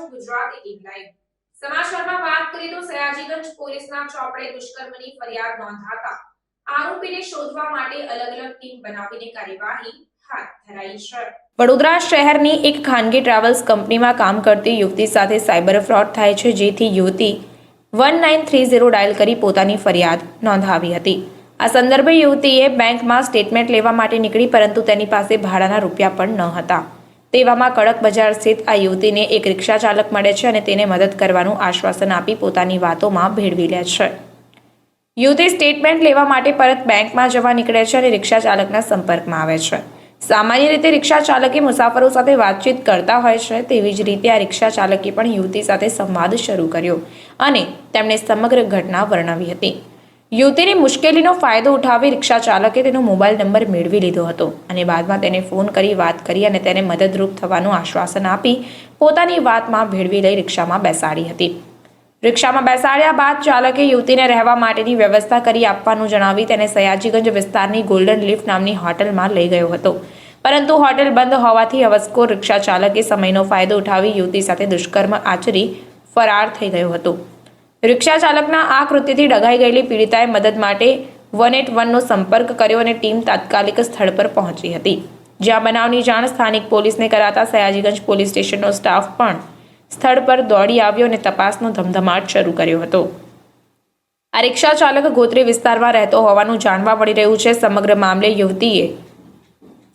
છો ગુજરાત 18 લાઈવ સમાચારમાં વાત કરીએ તો સયાજીગંજ પોલીસના ચોપડે દુષ્કર્મની ફરિયાદ નોંધાતા આરોપીને શોધવા માટે અલગ-અલગ ટીમ બનાવીને કાર્યવાહી હાથ ધરાઈ છે. વડોદરા શહેરની એક ખાનગી ટ્રાવેલ્સ કંપનીમાં કામ કરતી યુવતી સાથે સાયબર ફ્રોડ થાય છે, જેથી યુવતી 1930 ડાયલ કરી પોતાની ફરિયાદ નોંધાવી હતી. આ સંદર્ભે યુવતીએ બેંકમાં સ્ટેટમેન્ટ લેવા માટે નીકળી, પરંતુ તેની પાસે ભાડાના રૂપિયા પણ ન હતા. તેવામાં કડક બજાર સ્થિત આ યુવતીને એક રિક્ષા ચાલક મળે છે અને તેને મદદ કરવાનું આશ્વાસન આપી પોતાની વાતોમાં ભેળવી લે છે. યુવતી સ્ટેટમેન્ટ લેવા માટે પરત બેંકમાં જવા નીકળે છે અને રિક્ષા ચાલકના સંપર્કમાં આવે છે. સામાન્ય રીતે રિક્ષા ચાલકે મુસાફરો સાથે વાતચીત કરતા હોય છે, તેવી જ રીતે આ રિક્ષા ચાલકે પણ યુવતી સાથે સંવાદ શરૂ કર્યો અને તેમણે સમગ્ર ઘટના વર્ણવી હતી. યુવતીની મુશ્કેલીનો ફાયદો ઉઠાવી રિક્ષા ચાલકે તેનો મોબાઈલ નંબર મેળવી લીધો હતો અને બાદમાં તેને ફોન કરી વાત કરી અને તેને મદદરૂપ થવાનું આશ્વાસન આપી પોતાની વાતમાં ભેળવી લઈ રિક્ષામાં બેસાડી હતી. રિક્ષામાં બેસાડ્યા બાદ ચાલકે યુવતીને રહેવા માટેની વ્યવસ્થા કરી આપવાનું જણાવી તેને સયાજીગંજ વિસ્તારની ગોલ્ડન લીફ નામની હોટલમાં લઈ ગયો હતો. પરંતુ હોટેલ બંધ હોવાથી હવસખોર રિક્ષા ચાલકે સમયનો ફાયદો ઉઠાવી યુવતી સાથે દુષ્કર્મ આચરી ફરાર થઈ ગયો હતો. રિક્ષા ચાલકના આ કૃત્યથી ડઘાઈ ગયેલી પીડિતાએ મદદ માટે 181નો સંપર્ક કર્યો અને ટીમ તાત્કાલિક સ્થળ પર પહોંચી હતી, જ્યાં બનાવની જાણ સ્થાનિક પોલીસને કરાતા સયાજીગંજ પોલીસ સ્ટેશનનો સ્ટાફ પણ સ્થળ પર દોડી આવ્યો અને તપાસનો ધમધમાટ શરૂ કર્યો હતો. આ રિક્ષા ચાલક ગોત્રી વિસ્તારમાં રહેતો હોવાનું જાણવા મળી રહ્યું છે. સમગ્ર મામલે યુવતીએ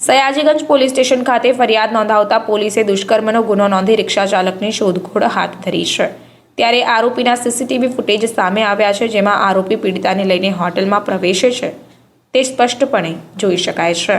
સયાજીગંજ પોલીસ સ્ટેશન ખાતે ફરિયાદ નોંધાવતા પોલીસે દુષ્કર્મનો ગુનો નોંધી રિક્ષા ચાલકની શોધખોળ હાથ ધરી છે. ત્યારે આરોપીના સીસીટીવી ફૂટેજ સામે આવ્યા છે, જેમાં આરોપી પીડિતાને લઈને હોટલમાં પ્રવેશે છે તે સ્પષ્ટપણે જોઈ શકાય છે.